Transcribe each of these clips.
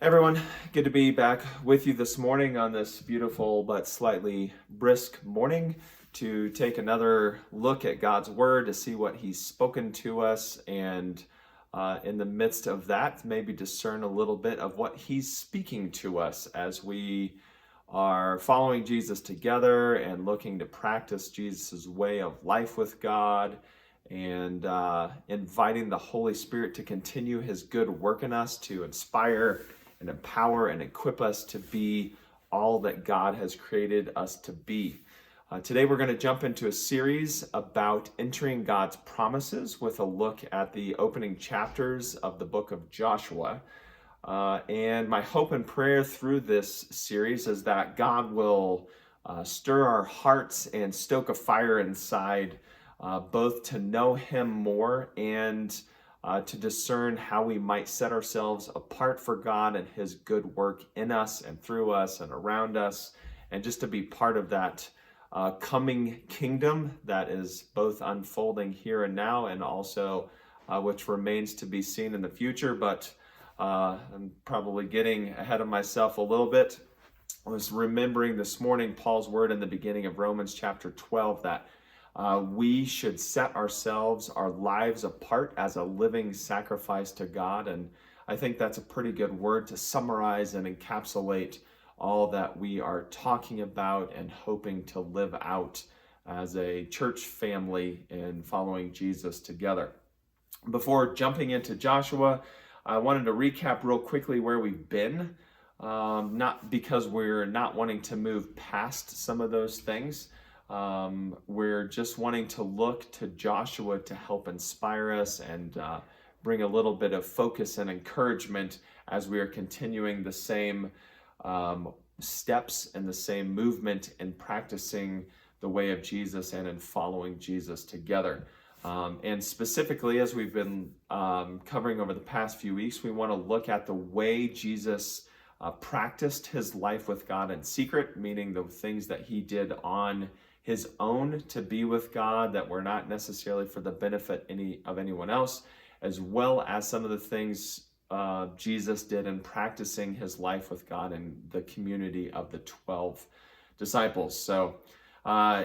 Everyone, good to be back with you this morning on this beautiful but slightly brisk morning to take another look at God's Word to see what He's spoken to us, and in the midst of that, maybe discern a little bit of what He's speaking to us as we are following Jesus together and looking to practice Jesus' way of life with God, and inviting the Holy Spirit to continue His good work in us to inspire and empower and equip us to be all that God has created us to be. Today we're going to jump into a series about entering God's promises with a look at the opening chapters of the book of Joshua. And my hope and prayer through this series is that God will stir our hearts and stoke a fire inside, both to know Him more and to discern how we might set ourselves apart for God and His good work in us and through us and around us, and just to be part of that coming kingdom that is both unfolding here and now, and also which remains to be seen in the future. But I'm probably getting ahead of myself a little bit. I was remembering this morning Paul's word in the beginning of Romans chapter 12 that we should set our lives apart as a living sacrifice to God. And I think that's a pretty good word to summarize and encapsulate all that we are talking about and hoping to live out as a church family in following Jesus together. Before jumping into Joshua, I wanted to recap real quickly where we've been, not because we're not wanting to move past some of those things. We're just wanting to look to Joshua to help inspire us and bring a little bit of focus and encouragement as we are continuing the same steps and the same movement in practicing the way of Jesus and in following Jesus together. And specifically, as we've been covering over the past few weeks, we want to look at the way Jesus practiced His life with God in secret, meaning the things that He did on His own to be with God that were not necessarily for the benefit of anyone else, as well as some of the things Jesus did in practicing His life with God in the community of the 12 disciples. So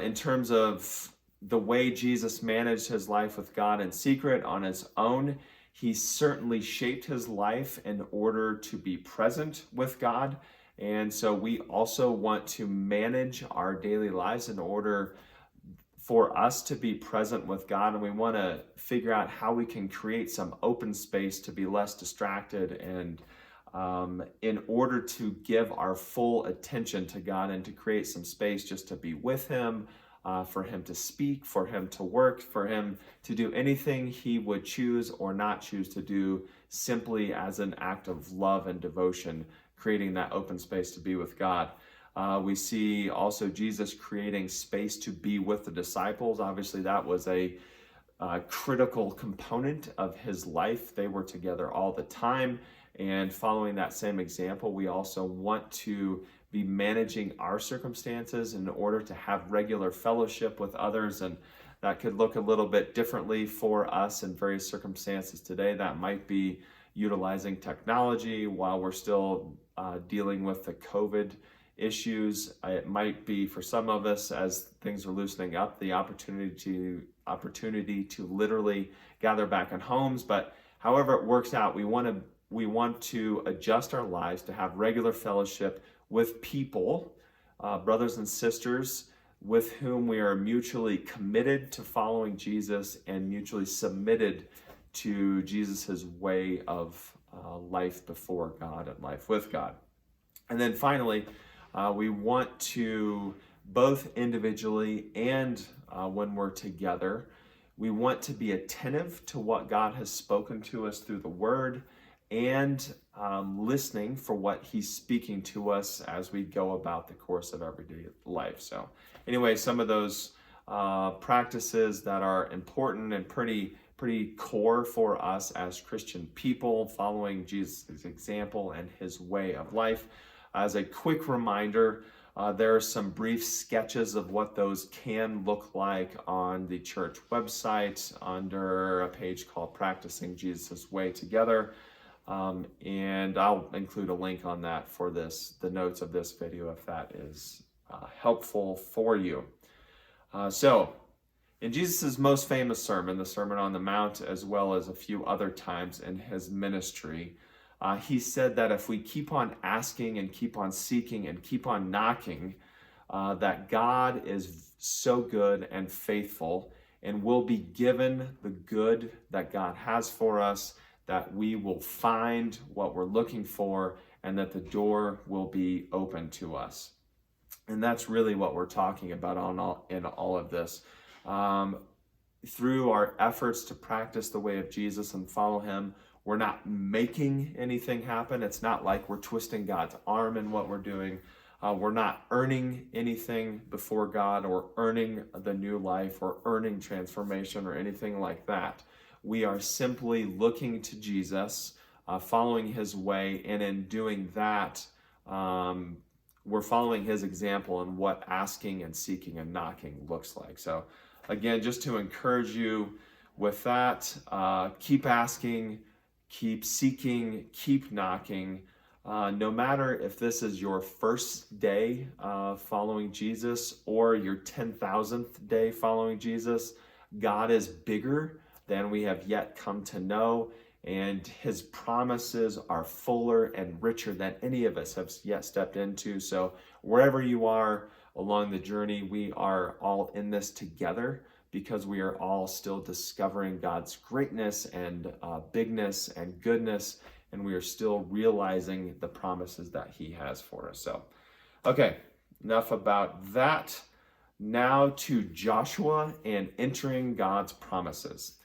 in terms of the way Jesus managed His life with God in secret on His own, He certainly shaped His life in order to be present with God. And so we also want to manage our daily lives in order for us to be present with God. And we want to figure out how we can create some open space to be less distracted, and in order to give our full attention to God and to create some space just to be with Him, for Him to speak, for Him to work, for Him to do anything He would choose or not choose to do, simply as an act of love and devotion, creating that open space to be with God. We see also Jesus creating space to be with the disciples. Obviously, that was a critical component of His life. They were together all the time. And following that same example, we also want to be managing our circumstances in order to have regular fellowship with others. And that could look a little bit differently for us in various circumstances today. That might be utilizing technology while we're still dealing with the COVID issues. It might be, for some of us, as things are loosening up, the opportunity to literally gather back in homes. But however it works out, we want to adjust our lives to have regular fellowship with people, brothers and sisters, with whom we are mutually committed to following Jesus and mutually submitted to Jesus's way of life before God and life with God. And then finally, we want to, both individually and when we're together, we want to be attentive to what God has spoken to us through the Word, and listening for what He's speaking to us as we go about the course of everyday life. So anyway, some of those practices that are important and pretty core for us as Christian people, following Jesus' example and His way of life. As a quick reminder, there are some brief sketches of what those can look like on the church website under a page called Practicing Jesus' Way Together. And I'll include a link on that for the notes of this video if that is helpful for you. So in Jesus' most famous sermon, the Sermon on the Mount, as well as a few other times in his ministry, he said that if we keep on asking and keep on seeking and keep on knocking, that God is so good and faithful and will be given the good that God has for us, that we will find what we're looking for, and that the door will be open to us. And that's really what we're talking about in all of this. Through our efforts to practice the way of Jesus and follow him, we're not making anything happen. It's not like we're twisting God's arm in what we're doing. We're not earning anything before God, or earning the new life, or earning transformation, or anything like that. We are simply looking to Jesus, following his way, and in doing that, we're following his example in what asking and seeking and knocking looks like. So again, just to encourage you with that, keep asking, keep seeking, keep knocking. No matter if this is your first day following Jesus or your 10,000th day following Jesus, God is bigger than we have yet come to know, and his promises are fuller and richer than any of us have yet stepped into. So wherever you are along the journey, we are all in this together, because we are all still discovering God's greatness and bigness and goodness, and we are still realizing the promises that he has for us. So, okay, enough about that. Now to Joshua and entering God's promises.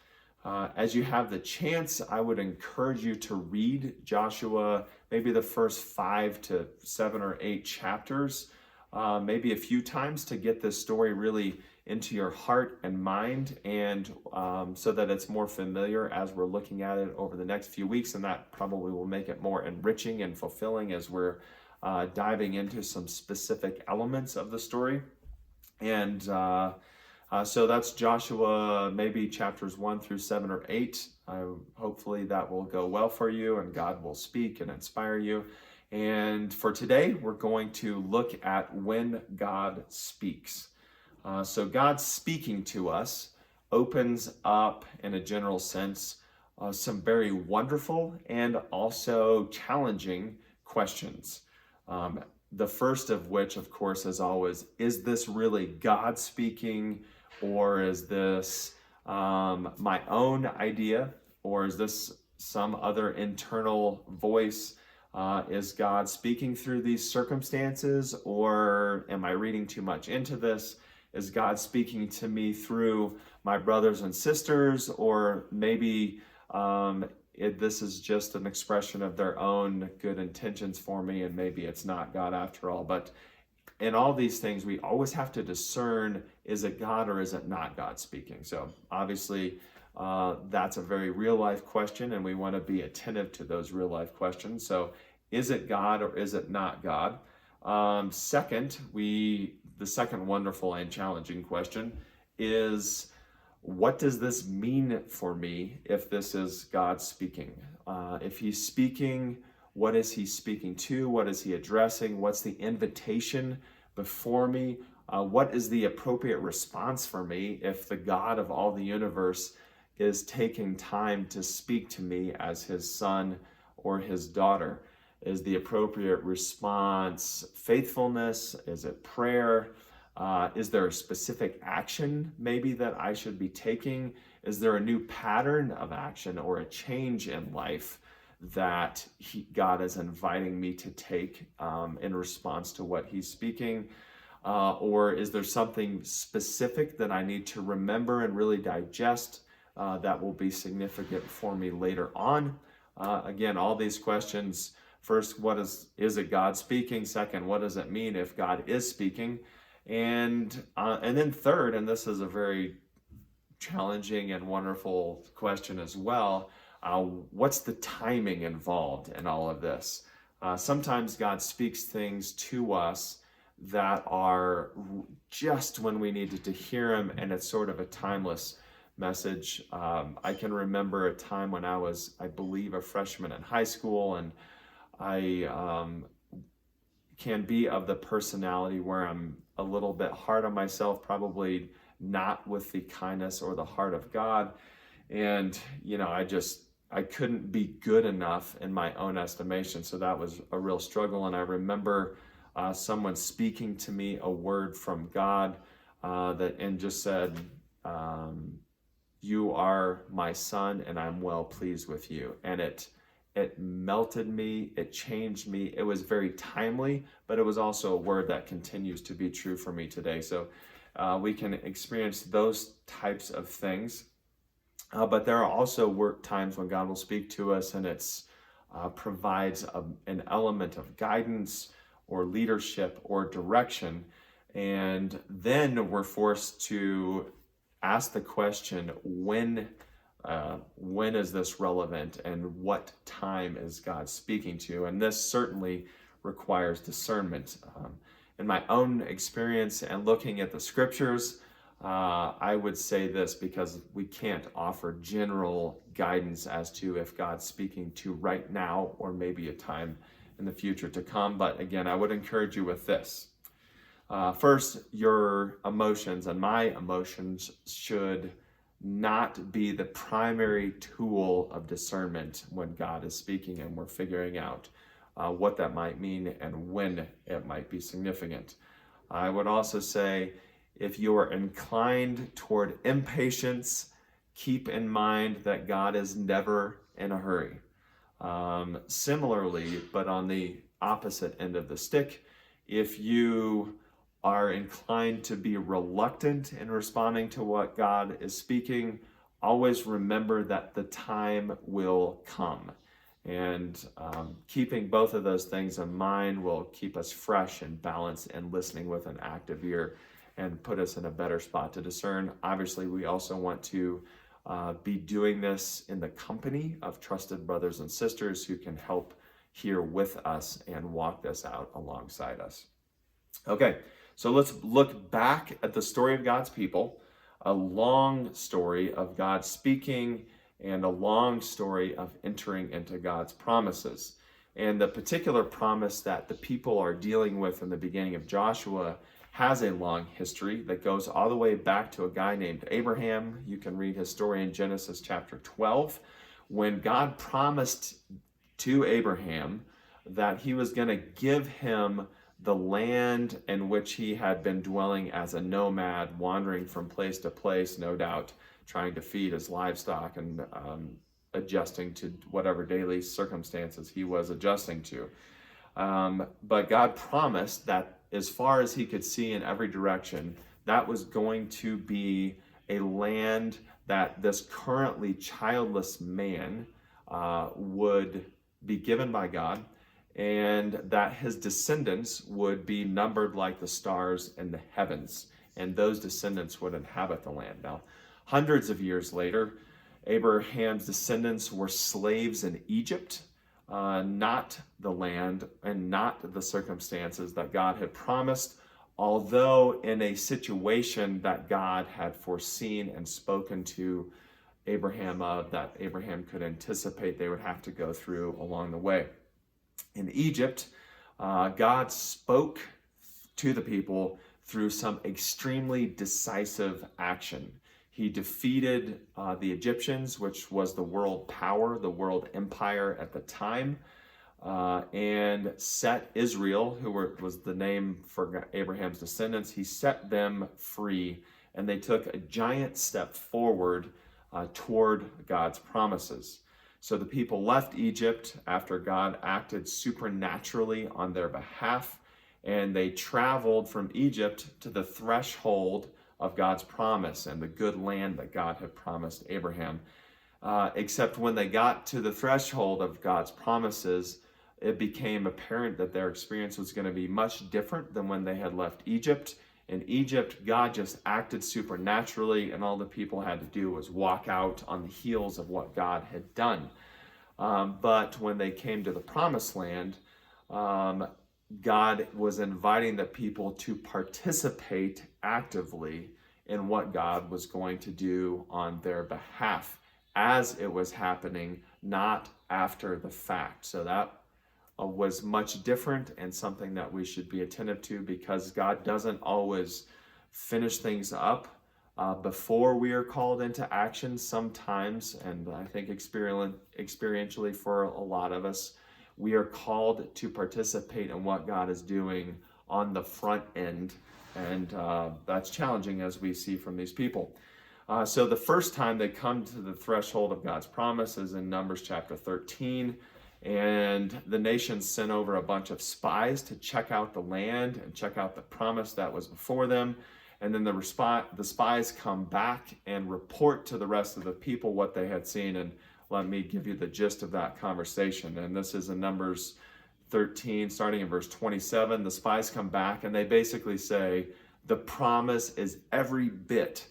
As you have the chance, I would encourage you to read Joshua, maybe the first 5 to 7 or 8 chapters, maybe a few times, to get this story really into your heart and mind, and so that it's more familiar as we're looking at it over the next few weeks, and that probably will make it more enriching and fulfilling as we're diving into some specific elements of the story. And so that's Joshua, maybe chapters 1 through 7 or 8. Hopefully that will go well for you, and God will speak and inspire you. And for today, we're going to look at when God speaks. So God speaking to us opens up, in a general sense, some very wonderful and also challenging questions. The first of which, of course, as always, is this really God speaking, or is this my own idea, or is this some other internal voice? Is God speaking through these circumstances, or am I reading too much into this? Is God speaking to me through my brothers and sisters, or maybe this is just an expression of their own good intentions for me, and maybe it's not God after all. But in all these things, we always have to discern, is it God or is it not God speaking? So obviously, that's a very real life question, and we want to be attentive to those real life questions. So is it God or is it not God? Second, the second wonderful and challenging question is, what does this mean for me if this is God speaking? If he's speaking, what is he speaking to? What is he addressing? What's the invitation before me? What is the appropriate response for me if the God of all the universe is taking time to speak to me as his son or his daughter? Is the appropriate response faithfulness? Is it prayer? Is there a specific action maybe that I should be taking? Is there a new pattern of action or a change in life that God is inviting me to take in response to what he's speaking? Or is there something specific that I need to remember and really digest that will be significant for me later on? Again, all these questions. First, is it God speaking? Second, what does it mean if God is speaking? And then third, and this is a very challenging and wonderful question as well, what's the timing involved in all of this? Sometimes God speaks things to us that are just when we needed to hear him, and it's sort of a timeless message. I can remember a time when I was, I believe, a freshman in high school, and I can be of the personality where I'm a little bit hard on myself, probably not with the kindness or the heart of God. And, I couldn't be good enough in my own estimation. So that was a real struggle. And I remember someone speaking to me a word from God and just said, you are my son and I'm well pleased with you. And it melted me, it changed me. It was very timely, but it was also a word that continues to be true for me today. So we can experience those types of things. But there are also times when God will speak to us and it's provides an element of guidance or leadership or direction. And then we're forced to ask the question, when is this relevant and what time is God speaking to? And this certainly requires discernment. In my own experience and looking at the scriptures, I would say this, because we can't offer general guidance as to if God's speaking to right now or maybe a time in the future to come. But again, I would encourage you with this. First, your emotions and my emotions should not be the primary tool of discernment when God is speaking and we're figuring out what that might mean and when it might be significant. I would also say, if you are inclined toward impatience, keep in mind that God is never in a hurry. Similarly, but on the opposite end of the stick, if you are inclined to be reluctant in responding to what God is speaking, always remember that the time will come. And keeping both of those things in mind will keep us fresh and balanced and listening with an active ear and put us in a better spot to discern. Obviously, we also want to be doing this in the company of trusted brothers and sisters who can help here with us and walk this out alongside us. Okay, so let's look back at the story of God's people, a long story of God speaking and a long story of entering into God's promises. And the particular promise that the people are dealing with in the beginning of Joshua has a long history that goes all the way back to a guy named Abraham. You can read his story in Genesis chapter 12, when God promised to Abraham that he was going to give him the land in which he had been dwelling as a nomad, wandering from place to place, no doubt trying to feed his livestock and adjusting to whatever daily circumstances he was adjusting to. But God promised that as far as he could see in every direction, that was going to be a land that this currently childless man would be given by God, and that his descendants would be numbered like the stars in the heavens, and those descendants would inhabit the land. Now, hundreds of years later, Abraham's descendants were slaves in Egypt, not the land and not the circumstances that God had promised, although in a situation that God had foreseen and spoken to Abraham of, that Abraham could anticipate they would have to go through along the way. In Egypt, God spoke to the people through some extremely decisive action. He defeated the Egyptians, which was the world power, the world empire at the time, and set Israel, who was the name for Abraham's descendants, he set them free, and they took a giant step forward toward God's promises. So the people left Egypt after God acted supernaturally on their behalf, and they traveled from Egypt to the threshold of God's promise and the good land that God had promised Abraham. Except when they got to the threshold of God's promises, it became apparent that their experience was going to be much different than when they had left Egypt. In Egypt, God just acted supernaturally, and all the people had to do was walk out on the heels of what God had done. But when they came to the promised land, God was inviting the people to participate actively in what God was going to do on their behalf as it was happening, not after the fact. So that was much different and something that we should be attentive to, because God doesn't always finish things up before we are called into action sometimes. And I think experientially for a lot of us, we are called to participate in what God is doing on the front end. And that's challenging, as we see from these people. So the first time they come to the threshold of God's promise is in Numbers chapter 13. And the nations sent over a bunch of spies to check out the land and check out the promise that was before them. And then the spies come back and report to the rest of the people what they had seen. And let me give you the gist of that conversation. And this is in Numbers 13, starting in verse 27. The spies come back and they basically say, the promise is every bit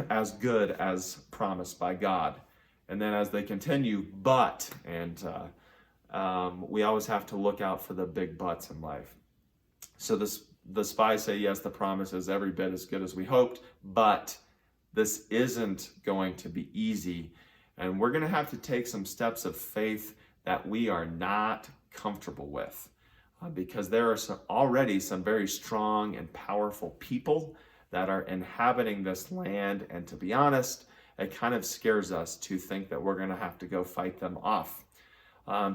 as good as promised by God. And then as they continue, but, and we always have to look out for the big buts in life. So the spies say, yes, the promise is every bit as good as we hoped, but this isn't going to be easy. And we're going to have to take some steps of faith that we are not comfortable with, because there are already some very strong and powerful people that are inhabiting this land. And to be honest, it kind of scares us to think that we're going to have to go fight them off.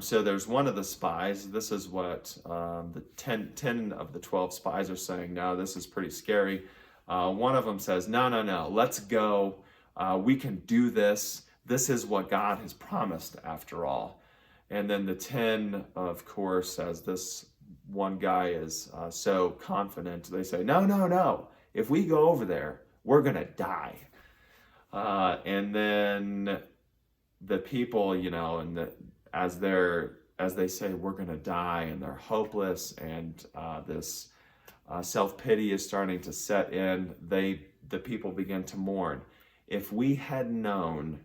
So there's one of the spies. This is what the 10 of the 12 spies are saying. No, this is pretty scary. One of them says, no, let's go. We can do this. This is what God has promised after all. And then the 10, of course, as this one guy is so confident, they say, no. If we go over there, we're going to die. And then the people, as they say, we're going to die, and they're hopeless, and this self-pity is starting to set in, the people begin to mourn. If we had known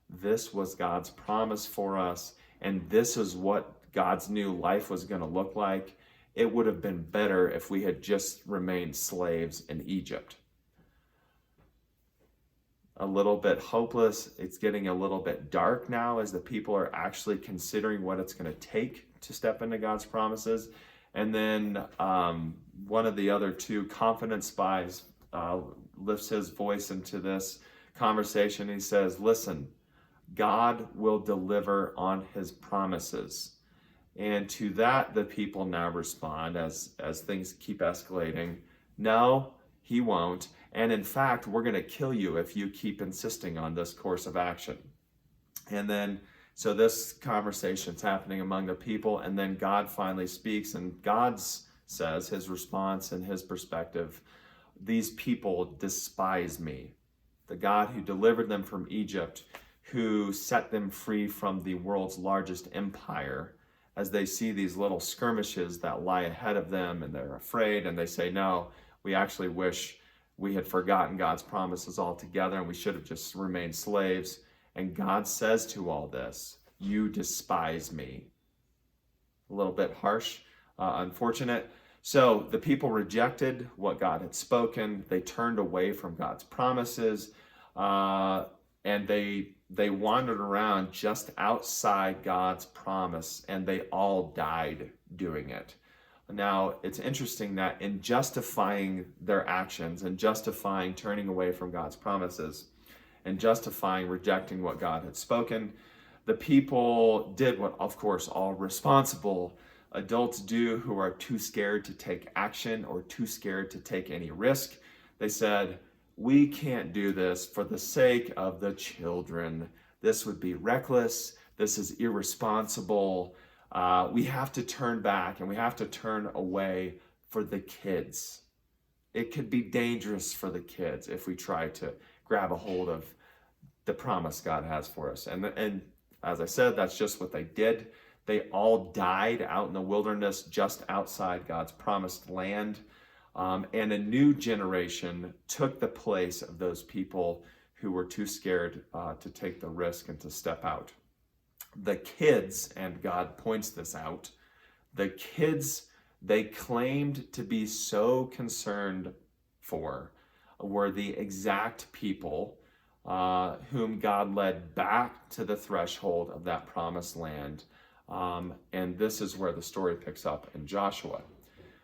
this was God's promise for us, and this is what God's new life was going to look like, it would have been better if we had just remained slaves in Egypt. A little bit hopeless. It's getting a little bit dark now as the people are actually considering what it's going to take to step into God's promises. And then one of the other two confident spies lifts his voice into this conversation. He says, listen, God will deliver on his promises. And to that, the people now respond as things keep escalating. No, he won't. And in fact, we're going to kill you if you keep insisting on this course of action. And then, so this conversation's happening among the people, and then God finally speaks, and God says, his response and his perspective, these people despise me. The God who delivered them from Egypt, who set them free from the world's largest empire, as they see these little skirmishes that lie ahead of them, and they're afraid, and they say, no, we actually wish we had forgotten God's promises altogether, and we should have just remained slaves. And God says to all this, you despise me. A little bit harsh, unfortunate. So the people rejected what God had spoken. They turned away from God's promises, and they wandered around just outside God's promise, and they all died doing it. Now, it's interesting that in justifying their actions and justifying turning away from God's promises and justifying rejecting what God had spoken, the people did what, of course, all responsible adults do who are too scared to take action or too scared to take any risk. They said, we can't do this for the sake of the children. This would be reckless. This is irresponsible. We have to turn back and we have to turn away for the kids. It could be dangerous for the kids if we try to grab a hold of the promise God has for us. And as I said, that's just what they did. They all died out in the wilderness just outside God's promised land. And a new generation took the place of those people who were too scared to take the risk and to step out. The kids, and God points this out, the kids they claimed to be so concerned for were the exact people whom God led back to the threshold of that promised land. And this is where the story picks up in Joshua.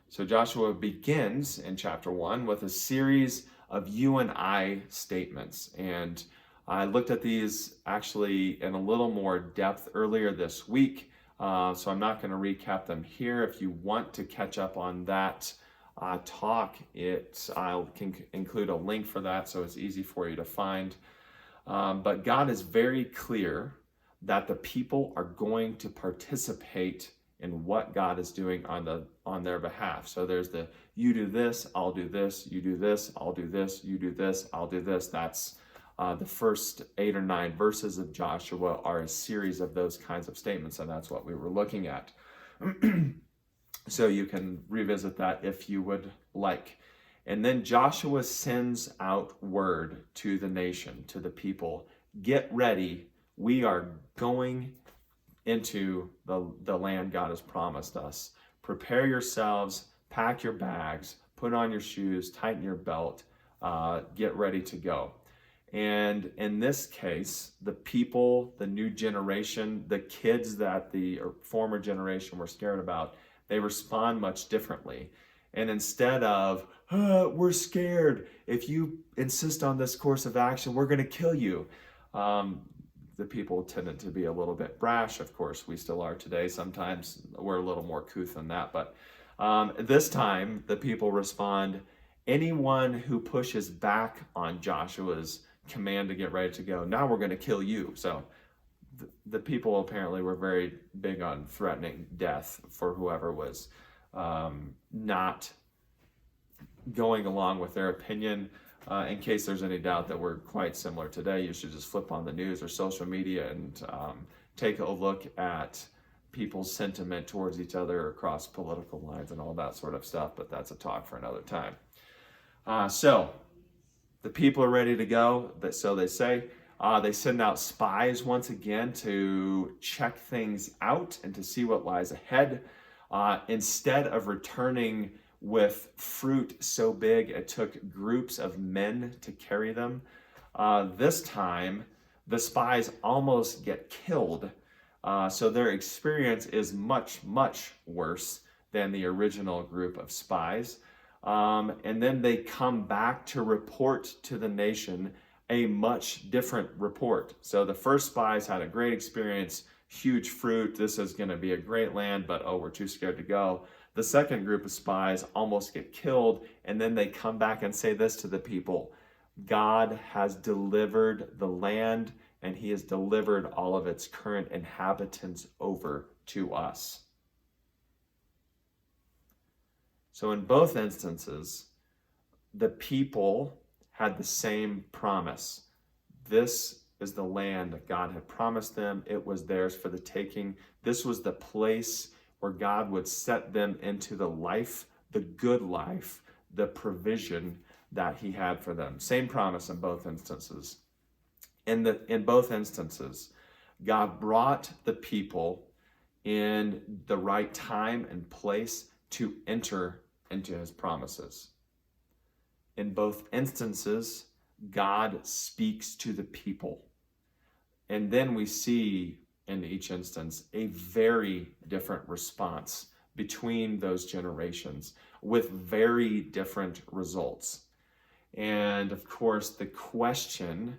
So Joshua begins in chapter 1 with a series of you and I statements. And I looked at these actually in a little more depth earlier this week. So I'm not going to recap them here. If you want to catch up on that talk, I can include a link for that so it's easy for you to find. But God is very clear that the people are going to participate in what God is doing on their behalf. So there's the you do this, I'll do this, you do this, I'll do this, you do this, I'll do this. That's the first 8 or 9 verses of Joshua are a series of those kinds of statements, and that's what we were looking at. So you can revisit that if you would like. And then Joshua sends out word to the nation, to the people, get ready, we are going into the land God has promised us. Prepare yourselves, pack your bags, put on your shoes, tighten your belt, get ready to go. And in this case, the people, the new generation, the kids that the former generation were scared about, they respond much differently. And instead of, we're scared, if you insist on this course of action, we're going to kill you. The people tended to be a little bit brash. Of course, we still are today. Sometimes we're a little more couth than that. But this time, the people respond, anyone who pushes back on Joshua's command to get ready to go, now we're going to kill you. So the people apparently were very big on threatening death for whoever was not going along with their opinion. In case there's any doubt that we're quite similar today, you should just flip on the news or social media and take a look at people's sentiment towards each other across political lines and all that sort of stuff, but that's a talk for another time. So the people are ready to go, so they say. They send out spies once again to check things out and to see what lies ahead. Instead of returning with fruit so big it took groups of men to carry them, this time the spies almost get killed. So their experience is much, much worse than the original group of spies. And then they come back to report to the nation a much different report. So the first spies had a great experience, huge fruit, this is going to be a great land, but we're too scared to go. The second group of spies almost get killed, and then they come back and say this to the people, God has delivered the land, and he has delivered all of its current inhabitants over to us. So in both instances, the people had the same promise. This is the land that God had promised them. It was theirs for the taking. This was the place where God would set them into the life, the good life, the provision that he had for them. Same promise in both instances. In both instances, God brought the people in the right time and place to enter into his promises. In both instances, God speaks to the people. And then we see in each instance a very different response between those generations with very different results. And of course, the question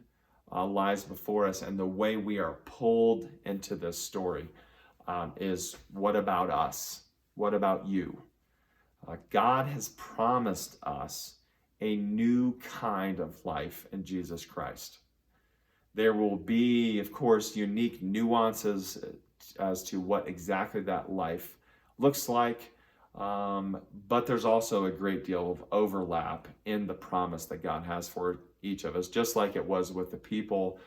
lies before us, and the way we are pulled into this story is, what about us? What about you? God has promised us a new kind of life in Jesus Christ. There will be, of course, unique nuances as to what exactly that life looks like, but there's also a great deal of overlap in the promise that God has for each of us. Just like it was with the people,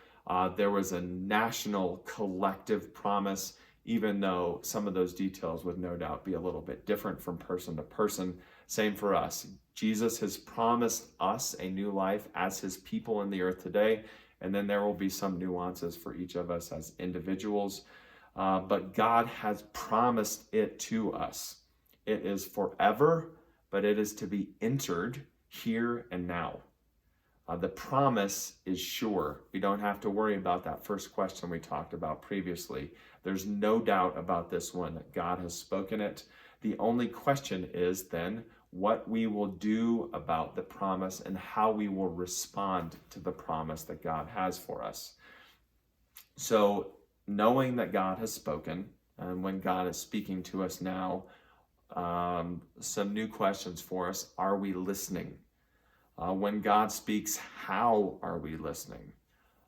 there was a national collective promise, even though some of those details would no doubt be a little bit different from person to person. Same for us. Jesus has promised us a new life as his people in the earth today, and then there will be some nuances for each of us as individuals, but God has promised it to us. It is forever, but it is to be entered here and now. The promise is sure. We don't have to worry about that first question we talked about previously. There's no doubt about this one that God has spoken it. The only question is then what we will do about the promise and how we will respond to the promise that God has for us. So knowing that God has spoken, and when God is speaking to us now, some new questions for us. Are we listening? When God speaks, how are we listening?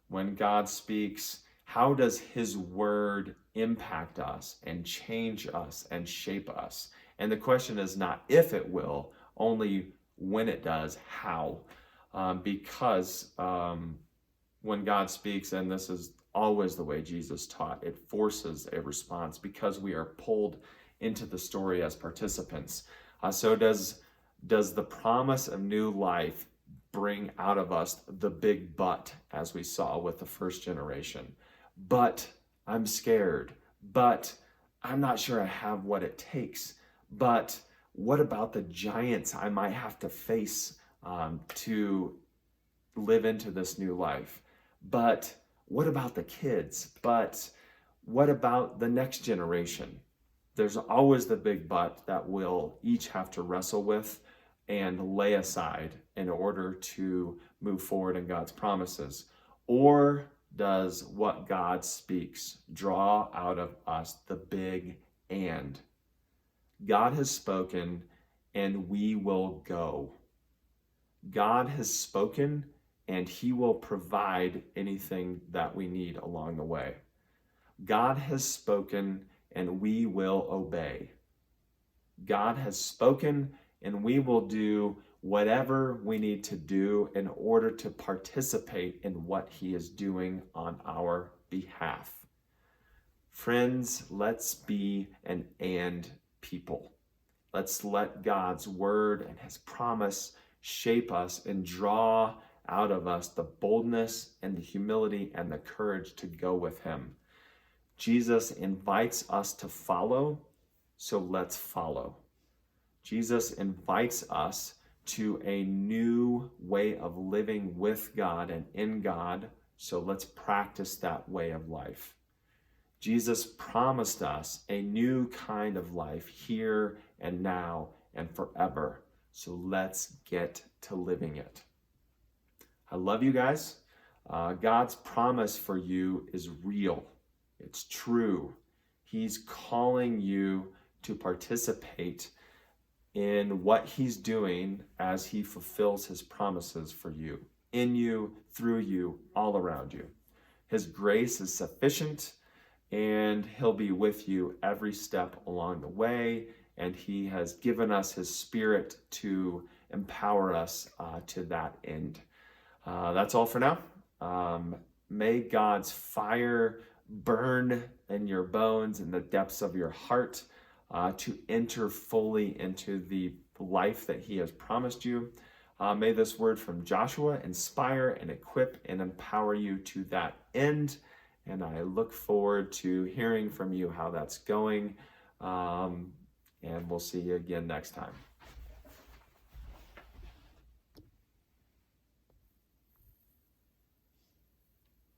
When God speaks, how does his word impact us and change us and shape us? And the question is not if it will, only when it does, how. Because when God speaks, and this is always the way Jesus taught, it forces a response because we are pulled into the story as participants. So does the promise of new life bring out of us the big but, as we saw with the first generation? But I'm scared. But I'm not sure I have what it takes. But what about the giants I might have to face to live into this new life? But what about the kids? But what about the next generation? There's always the big but that we'll each have to wrestle with and lay aside in order to move forward in God's promises. Or does what God speaks draw out of us the big and? God has spoken and we will go. God has spoken and he will provide anything that we need along the way. God has spoken and we will obey. God has spoken and we will do whatever we need to do in order to participate in what he is doing on our behalf. Friends, let's be an and people. Let's let God's word and his promise shape us and draw out of us the boldness and the humility and the courage to go with him. Jesus invites us to follow, so let's follow. Jesus invites us to a new way of living with God and in God, so let's practice that way of life. Jesus promised us a new kind of life here and now and forever, so let's get to living it. I love you guys. God's promise for you is real. It's true. He's calling you to participate in what he's doing as he fulfills his promises for you, in you, through you, all around you. His grace is sufficient, and he'll be with you every step along the way, and he has given us his spirit to empower us to that end. That's all for now. May God's fire burn in your bones, in the depths of your heart, to enter fully into the life that he has promised you. May this word from Joshua inspire and equip and empower you to that end. And I look forward to hearing from you how that's going. And we'll see you again next time.